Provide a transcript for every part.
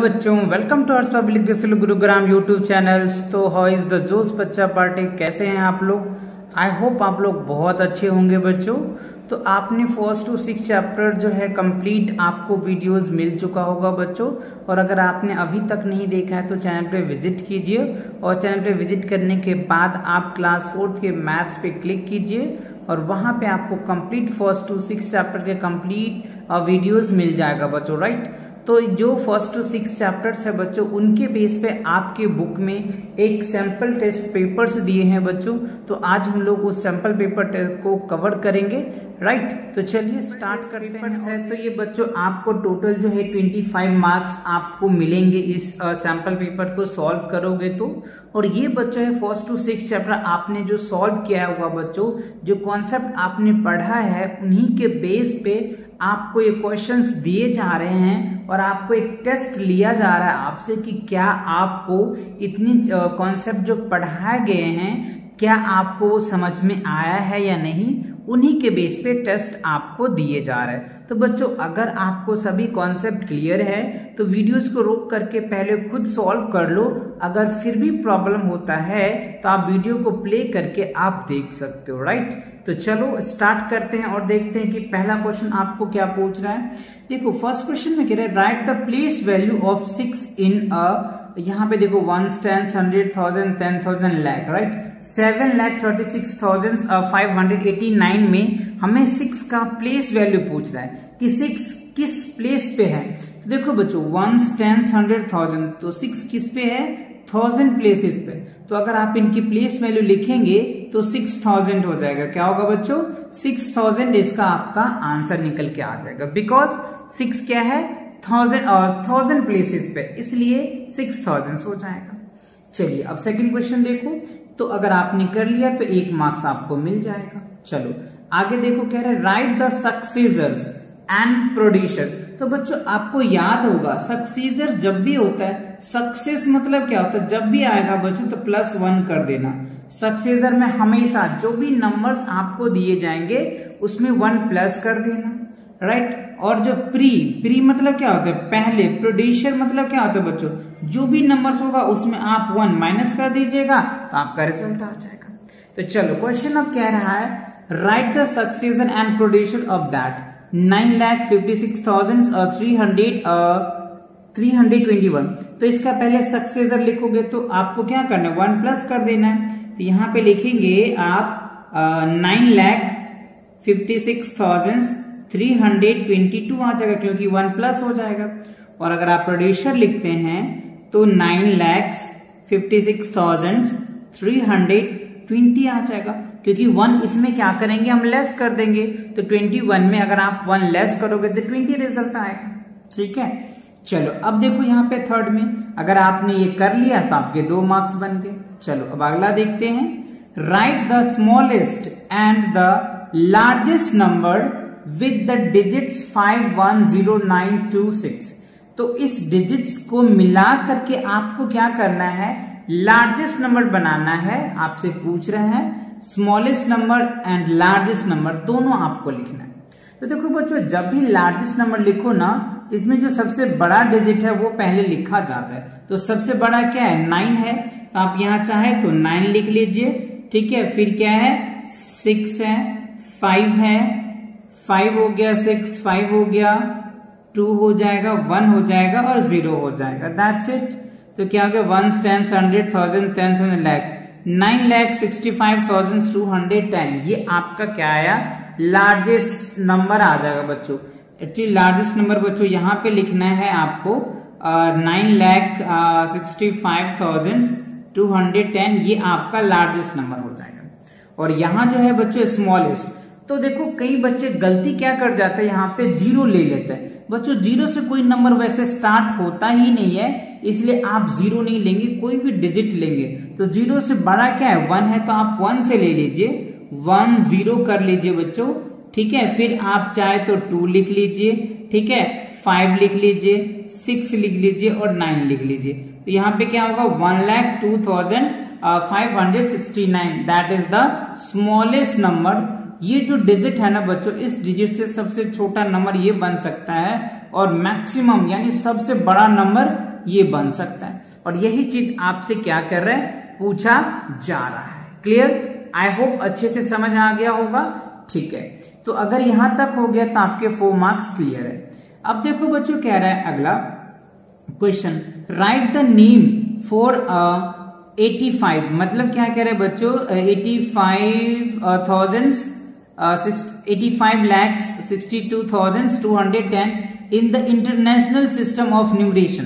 बच्चों, welcome two hours public school Gurugram YouTube channels. तो how is the जोश बच्चा पार्टी, कैसे हैं आप लोग? आई होप आप लोग बहुत अच्छे होंगे बच्चों। तो आपने फर्स्ट टू सिक्स चैप्टर जो है कंप्लीट आपको वीडियोस मिल चुका होगा बच्चों। और अगर आपने अभी तक नहीं देखा है तो चैनल पे विजिट कीजिए, और चैनल पे विजिट करने के बाद आप क्लास 4th के मैथ्स पे क्लिक कीजिए और वहाँ पे आपको complete first two six chapter के कंप्लीट वीडियोस मिल जाएगा बच्चों, राइट। तो जो फर्स्ट टू सिक्स चैप्टर्स है बच्चों, उनके बेस पे आपके बुक में एक सैंपल टेस्ट पेपर्स दिए हैं बच्चों। तो आज हम लोग उस सैंपल पेपर को कवर करेंगे, राइट। तो चलिए स्टार्ट करते हैं। तो ये बच्चों आपको टोटल जो है 25 मार्क्स आपको मिलेंगे इस सैंपल पेपर को सॉल्व करोगे तो। और ये बच्चों है फर्स्ट टू सिक्स चैप्टर आपने जो सॉल्व किया होगा बच्चों, जो कॉन्सेप्ट आपने पढ़ा है उन्हीं के बेस पे आपको ये क्वेश्चंस दिए जा रहे हैं और आपको एक टेस्ट लिया जा रहा है आपसे कि क्या आपको इतनी कॉन्सेप्ट जो पढ़ाए गए हैं क्या आपको वो समझ में आया है या नहीं। उन्हीं के बेस पे टेस्ट आपको दिए जा रहे हैं। तो बच्चों अगर आपको सभी कॉन्सेप्ट क्लियर है तो वीडियोस को रोक करके पहले खुद सॉल्व कर लो। अगर फिर भी प्रॉब्लम होता है तो आप वीडियो को प्ले करके आप देख सकते हो, राइट। तो चलो स्टार्ट करते हैं और देखते हैं कि पहला क्वेश्चन आपको क्या पूछ रहा है। देखो फर्स्ट क्वेश्चन में कह रहा है right the place value of 6 इन यहाँ पे देखो 1 10 100 1000 10,000 लाख, राइट। 7,36,589 में हमें 6 का प्लेस वैल्यू पूछ रहा है कि 6 किस प्लेस पे है। तो देखो बच्चों 1 10 100 1000, तो 6 किस पे है? 1000 प्लेसेस पे। तो अगर आप इनकी प्लेस वैल्यू लिखेंगे तो 6000 हो जाएगा। क्या होगा बच्चों? 6000 इसका आपका आंसर निकल के आ जाएगा। बिकॉज 6 क्या है? 1000 प्लेसेस पे, इसलिए 6000 हो जाएगा। चलिए अब सेकंड क्वेश्चन देखो। तो अगर आपने कर लिया तो 1 मार्क्स आपको मिल जाएगा। चलो आगे देखो, कह रहे right the successors and producer. तो बच्चों आपको याद होगा सक्सेसर जब भी होता है, सक्सेस मतलब क्या होता है? जब भी आएगा बच्चों तो +1 कर देना। सक्सेसर में हमेशा जो भी नंबर्स आपको दिए जाएंगे उसमें 1 प्लस कर देना, राइट। और जो प्री मतलब क्या होता है? पहले। प्रोड्यूसर मतलब क्या होता है बच्चों? जो भी नंबर्स होगा उसमें आप 1 माइनस कर दीजिएगा तो आपका रिजल्ट आ जाएगा। तो चलो क्वेश्चन अब कह रहा है right the successor and producer of that 9,56,321। तो इसका पहले सक्सेसर लिखोगे तो आपको क्या करना है? 1 प्लस कर देना है। तो यहाँ पे लिखेंगे आप 9,56,322 आ जाएगा, क्योंकि 1 प्लस हो जाएगा। और अगर आप प्रोड्यूसर लिखते हैं तो 9,56,320 आ जाएगा, क्योंकि 1 इसमें क्या करेंगे? हम लेस कर देंगे। तो 21 में अगर आप 1 लेस करोगे तो 20 रिजल्ट आएगा, ठीक है। चलो अब देखो यहाँ पे थर्ड में अगर आपने ये कर लिया तो आपके 2 मार्क्स बन गए। चलो अब अगला देखते हैं। Right the smallest and the largest number with the digits 510926। तो इस डिजिट्स को मिला करके आपको क्या करना है? लार्जेस्ट नंबर बनाना है। आपसे पूछ रहे हैं smallest number and largest number दोनों आपको लिखना है। तो देखो बच्चों जब भी लार्जेस्ट नंबर लिखो ना, इसमें जो सबसे बड़ा डिजिट है वो पहले लिखा जाता है। तो सबसे बड़ा क्या है? 9 है। तो आप यहाँ चाहे तो 9 लिख लीजिए, ठीक है। फिर क्या है? 6 है, 5 है, 5 हो गया, 6 5 हो गया, 2 हो जाएगा, 1 हो जाएगा और 0 हो जाएगा। That's it. तो क्या हो गया? 1 10 100 1000 10,000 लाख 9,65,210। ये आपका क्या आया? लार्जेस्ट नंबर आ जाएगा बच्चों। एक्चुअली लार्जेस्ट नंबर बच्चों यहाँ पे लिखना है आपको 9,65,210। ये आपका लार्जेस्ट नंबर हो जाएगा। और यहाँ जो है बच्चों स्मॉलेस्ट। तो देखो कई बच्चे गलती क्या कर जाते हैं, यहाँ पे 0 ले लेते हैं। बच्चों 0 से कोई नंबर वैसे स्टार्ट होता ही नहीं है, इसलिए आप 0 नहीं लेंगे, कोई भी डिजिट लेंगे। तो 0 से बड़ा क्या है? 1 है, तो आप 1 से ले लीजिए, 1 0 कर लीजिए बच्चों, ठीक है। फिर आप चाहे तो 2 लिख लीजिए, ठीक है, 5 लिख लीजिए, 6 लिख लीजिए और 9 लिख लीजिए। तो यहाँ पे क्या होगा? 1,02,569। That is the smallest number. ये जो डिजिट है ना बच्चों, इस डिजिट से सबसे छोटा नंबर ये बन सकता है और मैक्सिमम यानी सबसे बड़ा नंबर ये बन सकता है। और यही चीज आपसे क्या कर रहा है, पूछा जा रहा है। क्लियर, आई होप अच्छे से समझ आ गया होगा। ठीक है, तो अगर यहां तक हो गया तो आपके 4 मार्क्स क्लियर है। अब देखो बच्चों, कह रहा है अगला question, right the name for 85, मतलब क्या कह रहे हैं बच्चों, 85,62,210 in the international system of numeration.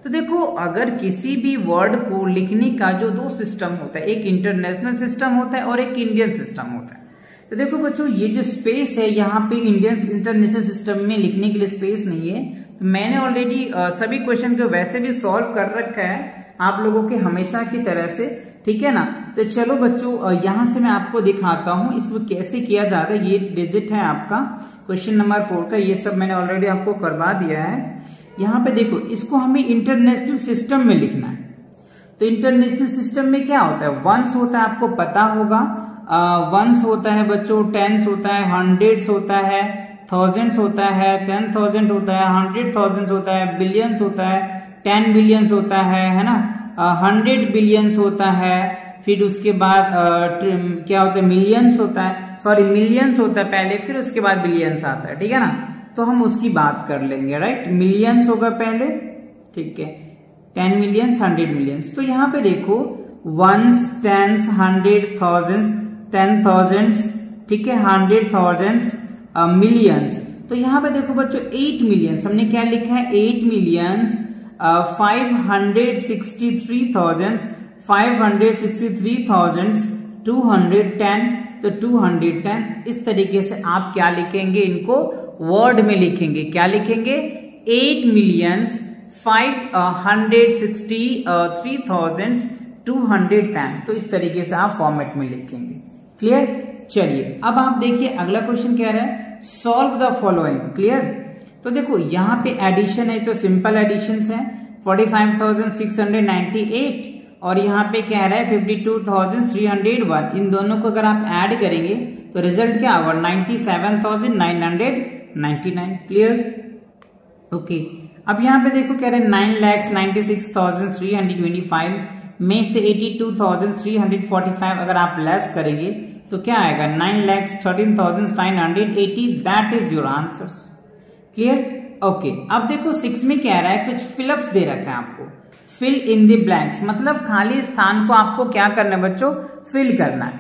तो देखो, अगर किसी भी वर्ड को लिखने का जो 2 सिस्टम होता है, एक इंटरनेशनल सिस्टम होता है और एक इंडियन सिस्टम होता है। तो देखो बच्चों, ये जो स्पेस है यहाँ पे इंडियन इंटरनेशनल सिस्टम में लिखने के लिए स्पेस नहीं है। तो मैंने ऑलरेडी सभी क्वेश्चन को वैसे भी सॉल्व कर रखा है आप लोगों के हमेशा की तरह से, ठीक है ना। तो चलो बच्चों, यहाँ से मैं आपको दिखाता हूँ इसको कैसे किया जाता है। ये डिजिट है आपका क्वेश्चन नंबर 4 का, ये सब मैंने ऑलरेडी आपको करवा दिया है। यहाँ पे देखो, इसको हमें इंटरनेशनल सिस्टम में लिखना है। तो इंटरनेशनल सिस्टम में क्या होता है, वंस होता है, आपको पता होगा। वंस होता है बच्चों, टेंस होता है, हंड्रेड्स होता है, थाउजेंड्स होता है, 10,000 होता है, 100,000 होता है, बिलियंस होता है, 10 बिलियंस होता है ना, 100 बिलियंस होता है। फिर उसके बाद क्या होता है, मिलियंस होता है, सॉरी मिलियंस होता है पहले, फिर उसके बाद बिलियंस आता है, ठीक है ना। तो हम उसकी बात कर लेंगे, राइट। मिलियंस होगा पहले, ठीक है, 10 मिलियंस, 100 मिलियंस। तो यहाँ पे देखो, वंस, टेंस, 100, थाउजेंड्स, 10,000, ठीक है, 100,000, मिलियंस। तो यहाँ पे देखो बच्चों, 8 मिलियंस हमने क्या लिखा है, 8 मिलियंस 563,210। तो 210 इस तरीके से आप क्या लिखेंगे, इनको वर्ड में लिखेंगे। क्या लिखेंगे, 8 मिलियंस 563,210। तो इस तरीके से आप फॉर्मेट में लिखेंगे। क्लियर। चलिए, अब आप देखिए अगला क्वेश्चन क्या रहा है, सॉल्व द फॉलोइंग। क्लियर। तो देखो, यहाँ पे एडिशन है तो सिंपल एडिशन है, 45,698 और यहाँ पे कह रहा है 52,301। इन दोनों को अगर आप ऐड करेंगे तो रिजल्ट क्या होगा, 97,999। क्लियर। ओके, अब यहाँ पे देखो कह रहे हैं 9,96,325 में से 82,345 अगर आप लेस करेंगे तो क्या आएगा, 9,13,980। That is your answer. Clear. Okay, अब देखो 6 में कह रहा है कुछ फिलअप्स दे रखा है आपको, फिल इन द ब्लैंक्स, मतलब खाली स्थान को आपको क्या करना है बच्चों, फिल करना है।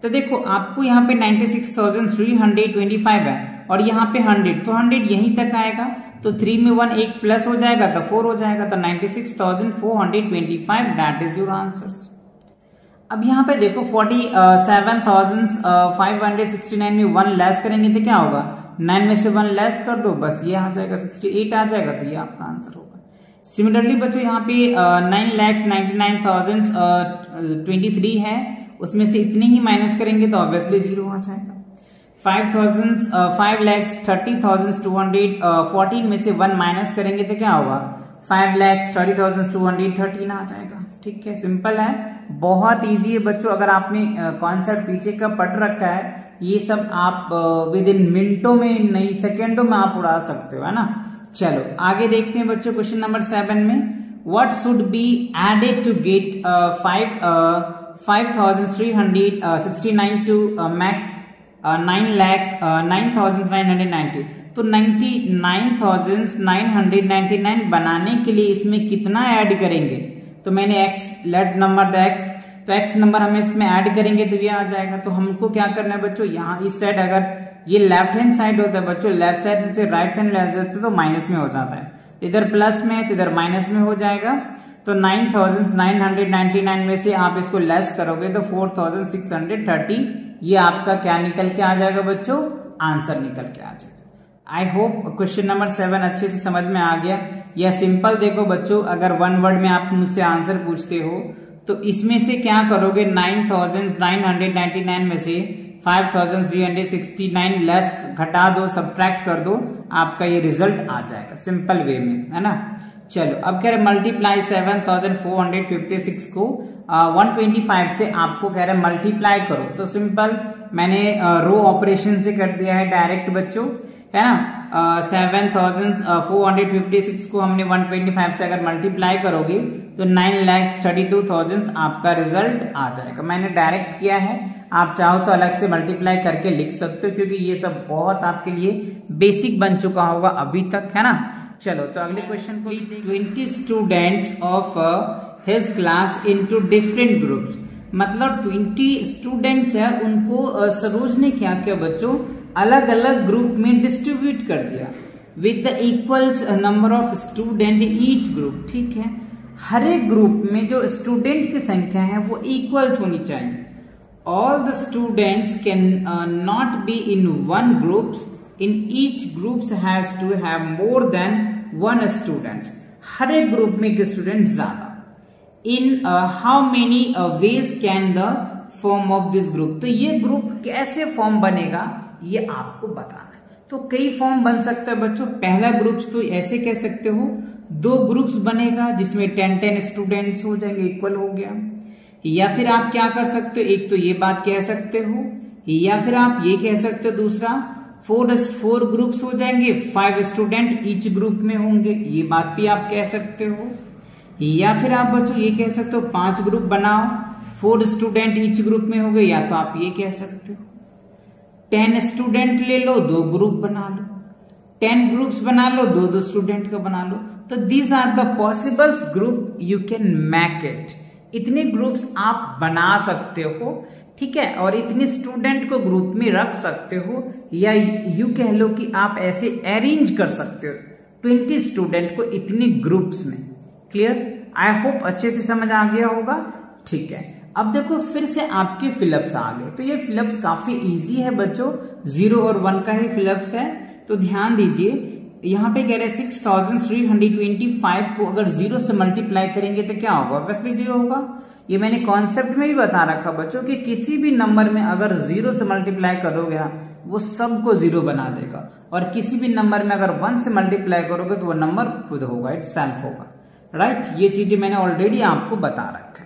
तो देखो, आपको यहाँ पे 96,325 है और यहाँ पे 100, तो 100 यहीं तक आएगा। तो 3 में 1 एक प्लस हो जाएगा तो 4 हो जाएगा, तो 96,425। That is your answers. अब यहाँ पे देखो 47,569 में 1 लेस करेंगे तो क्या होगा, 9 में से 1 लेस कर दो, बस ये आ जाएगा, 68 आ जाएगा। तो ये आपका आंसर होगा। सिमिलरली बच्चों, यहाँ पे 9,99,023 है, उसमें से इतने ही माइनस करेंगे तो ऑब्वियसली 0 आ जाएगा। 5,30,214 में से 1 माइनस करेंगे तो क्या होगा, 5,30,213 आ जाएगा। ठीक है, सिंपल है, बहुत इजी है बच्चों। अगर आपने कॉन्सेप्ट पीछे का पढ़ रखा है, ये सब आप विद इन मिनटों में नहीं सेकेंडों में आप उड़ा सकते हो, है ना। चलो आगे देखते हैं बच्चों, क्वेश्चन नंबर 7 में, what should be added to get 5,369 to make 9,09,990। तो 99,999 बनाने के लिए इसमें कितना ऐड करेंगे, तो मैंने x let number the x, तो x नंबर हम इसमें ऐड करेंगे तो ये आ जाएगा। तो हमको क्या करना है बच्चों, यहाँ इस साइड अगर ये लेफ्ट हैंड साइड होता है बच्चों, लेफ्ट साइड से राइट साइड ले जाते तो माइनस में हो जाता है, इधर प्लस में है तो इधर माइनस में हो जाएगा। तो 9,999 में से आप इसको लेस करोगे तो 4,630, ये आपका क्या निकल के आ जाएगा बच्चों, आंसर निकल के आ जाएगा। आई होप क्वेश्चन नंबर 7 अच्छे से समझ में आ गया। यह सिंपल देखो बच्चों, अगर 1 वर्ड में आप मुझसे आंसर पूछते हो तो इसमें से क्या करोगे, 9,999 में से 5,369 लेस घटा दो, सब्ट्रैक्ट कर दो, आपका ये रिजल्ट आ जाएगा सिंपल वे में, है ना। चलो अब कह रहे मल्टीप्लाई 7,456 को 125 से आपको कह रहे मल्टीप्लाई करो। तो सिंपल मैंने रो ऑपरेशन से कर दिया है डायरेक्ट बच्चों, है ना। 7456 को हमने 125 से अगर मल्टीप्लाई करोगे तो 9,32,000 आपका रिजल्ट आ जाएगा। मैंने डायरेक्ट किया है, आप चाहो तो अलग से मल्टीप्लाई करके लिख सकते हो, क्योंकि ये सब बहुत आपके लिए बेसिक बन चुका होगा अभी तक, है ना। चलो तो अगले क्वेश्चन को 20 students of his class into different groups, मतलब 20 स्टूडेंट्स है, उनको सरोज ने क्या किया बच्चों, अलग अलग ग्रुप में डिस्ट्रीब्यूट कर दिया with the equals number of student each group. ठीक है, हर एक ग्रुप में जो स्टूडेंट की संख्या है वो इक्वल्स होनी चाहिए। All the students can not be in one groups, in each groups has to have more than one students, हर एक ग्रुप में एक स्टूडेंट ज्यादा। In how many ways can the form of this group, तो ये group कैसे form बनेगा ये आपको बताना है। तो कई फॉर्म बन सकता है बच्चों। पहला ग्रुप्स तो ऐसे कह सकते हो, 2 ग्रुप्स बनेगा जिसमें 10-10 स्टूडेंट्स हो जाएंगे, इक्वल हो गया। या फिर आप क्या कर सकते हो, एक तो ये बात कह सकते हो, या फिर आप ये कह सकते हो दूसरा 4 ग्रुप्स हो जाएंगे, 5 स्टूडेंट ईच ग्रुप में होंगे, ये बात भी आप कह सकते हो। या फिर आप बच्चों ये कह सकते हो 5 ग्रुप बनाओ, 4 स्टूडेंट ईच ग्रुप में होंगे, या तो आप ये कह सकते हो 10 स्टूडेंट ले लो, 2 ग्रुप बना लो, 10 ग्रुप्स बना लो, 2-2 स्टूडेंट का बना लो। तो these are the possibles group you can make it, इतने ग्रुप्स आप बना सकते हो। ठीक है, और इतने स्टूडेंट को ग्रुप में रख सकते हो, या यू कह लो कि आप ऐसे अरेंज कर सकते हो 20 स्टूडेंट को इतने ग्रुप्स में। क्लियर, आई होप अच्छे से समझ आ गया होगा। ठीक है, अब देखो फिर से आपके फिलअप्स आ गए। तो ये फिलअप्स काफी इजी है बच्चों, 0 और 1 का ही फिलअप्स है। तो ध्यान दीजिए, यहाँ पे कह रहे हैं 6325 को अगर 0 से मल्टीप्लाई करेंगे तो क्या होगा, ऑब्वियसली 0 होगा। ये मैंने कॉन्सेप्ट में भी बता रखा बच्चों कि किसी भी नंबर में अगर 0 से मल्टीप्लाई करोगे वो सबको 0 बना देगा, और किसी भी नंबर में अगर 1 से मल्टीप्लाई करोगे तो वो नंबर खुद होगा, इट सेल्फ होगा। राइट, ये चीजें मैंने ऑलरेडी आपको बता रखा है।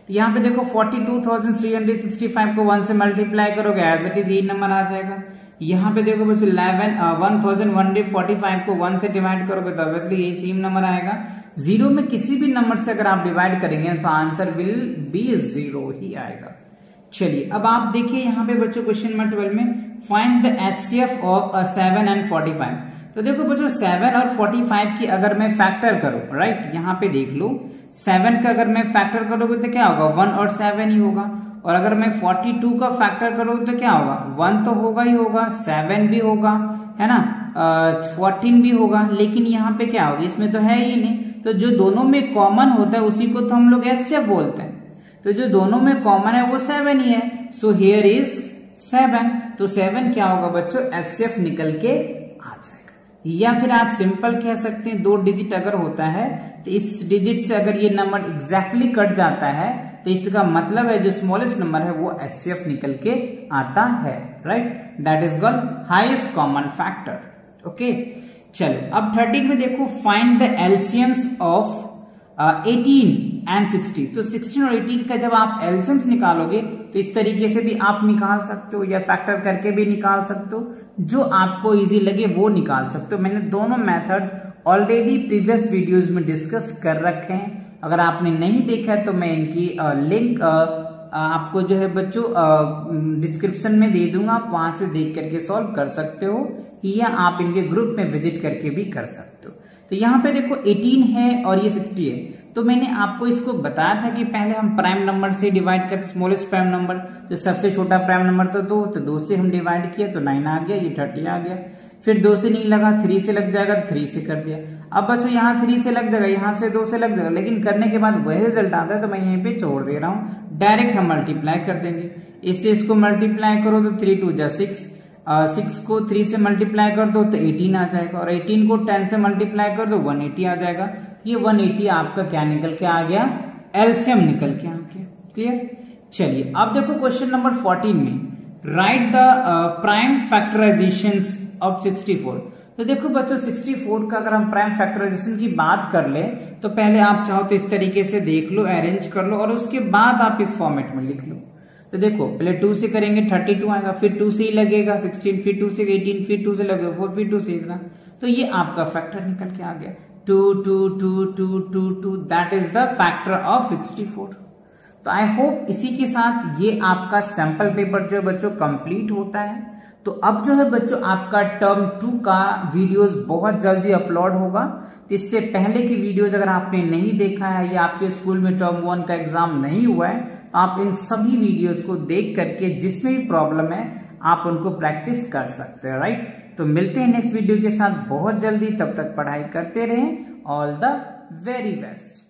तो यहाँ पे देखो 42,365 को 1 से मल्टीप्लाई करोगे एज इट इज ये नंबर आ जाएगा। यहाँ पे देखो बच्चों 11,145 को 1 से डिवाइड करोगे तो ऑब्वियसली ये सेम नंबर आएगा। 0 में किसी भी नंबर से अगर आप डिवाइड करेंगे तो आंसर विल बी 0 ही आएगा। चलिए अब आप देखिए यहाँ पे बच्चों क्वेश्चन नंबर 12 में find the HCF of 7 and 45। तो देखो बच्चों 7 और 45 की अगर मैं फैक्टर करूं, राइट, यहाँ पे देख लो 7 का अगर मैं फैक्टर करोगे तो क्या होगा, 1 और 7 ही होगा। और अगर मैं 42 का फैक्टर करोगे तो क्या होगा, 1 तो होगा ही होगा, 7 भी होगा, है ना, 14 भी होगा। लेकिन यहाँ पे क्या होगा, इसमें तो है ही नहीं। तो जो दोनों में कॉमन होता है उसी को तो हम लोग HCF बोलते हैं। तो जो दोनों में कॉमन है वो 7 ही है, सो हियर इज 7। तो 7 क्या होगा बच्चों, HCF निकल के आ जाएगा। या फिर आप सिंपल कह सकते हैं 2 डिजिट अगर होता है तो इस डिजिट से अगर ये नंबर एग्जैक्टली कट जाता है तो इसका मतलब है जो स्मॉलेस्ट नंबर है वो HCF निकल के आता है। Right, that is called highest common factor. Okay, चलो अब 13 में देखो फाइंड द एलसीएम्स ऑफ 18 एंड 60। तो 16 और 18 का जब आप एलसीएम्स निकालोगे तो इस तरीके से भी आप निकाल सकते हो, या फैक्टर करके भी निकाल सकते हो, जो आपको इजी लगे वो निकाल सकते हो। मैंने दोनों मेथड ऑलरेडी प्रीवियस वीडियोस में डिस्कस कर रखे हैं। अगर आपने नहीं देखा है तो मैं इनकी लिंक आपको जो है बच्चों डिस्क्रिप्शन में दे दूंगा, आप वहां से देख करके सॉल्व कर सकते हो, या आप इनके ग्रुप में विजिट करके भी कर सकते हो। तो यहाँ पे देखो 18 है और ये 60 है। तो मैंने आपको इसको बताया था कि पहले हम प्राइम नंबर से डिवाइड कर, स्मॉलेस्ट प्राइम नंबर जो सबसे छोटा प्राइम नंबर तो 2 से हम डिवाइड किया तो 9 आ गया, ये 30 आ गया। फिर 2 से नहीं लगा, 3 से लग जाएगा, 3 से कर दिया। अब बच्चों यहाँ 3 से लग जाएगा, यहाँ से 2 से लग जाएगा, लेकिन करने के बाद वही रिजल्ट आता है तो मैं यहीं पे छोड़ दे रहा हूँ, डायरेक्ट हम मल्टीप्लाई कर देंगे। इससे इसको मल्टीप्लाई करो तो 3 2 जा 6, 6 को 3 से मल्टीप्लाई कर दो तो 18 आ जाएगा, और 18 को 10 से मल्टीप्लाई कर दो 180 आ जाएगा। ये 180 आपका क्या निकल के आ गया, एलसीएम निकल के आ गया। क्लियर, चलिए अब देखो क्वेश्चन नंबर 14 में write the prime factorization of 64। तो देखो बच्चों 64 का अगर हम प्राइम फैक्टराइजेशन की बात कर ले तो पहले आप चाहो तो इस तरीके से देख लो, अरेंज कर लो, और उसके बाद आप इस फॉर्मेट में लिख लो। तो देखो पहले 2 से करेंगे 32 आएगा, फिर 2 से ही लगेगा 16, फिर 2 से 18, फिर 2 से लगेगा 4, फिर 2 से इतना, तो ये आपका फैक्टर निकल के आ गया 2 2 2 2 2 2, that is the factor of 64। तो आई होप इसी के साथ ये आपका सैंपल पेपर जो है बच्चों कंप्लीट होता है। तो अब जो है बच्चों आपका टर्म 2 का वीडियोस बहुत जल्दी अपलोड होगा। तो इससे पहले की वीडियोस अगर आपने नहीं देखा है या आपके स्कूल में टर्म 1 का एग्जाम नहीं हुआ है तो आप इन सभी वीडियोस को देख करके जिसमें भी प्रॉब्लम है आप उनको प्रैक्टिस कर सकते हैं, राइट। तो मिलते हैं नेक्स्ट वीडियो के साथ बहुत जल्दी, तब तक पढ़ाई करते रहें। All the very best.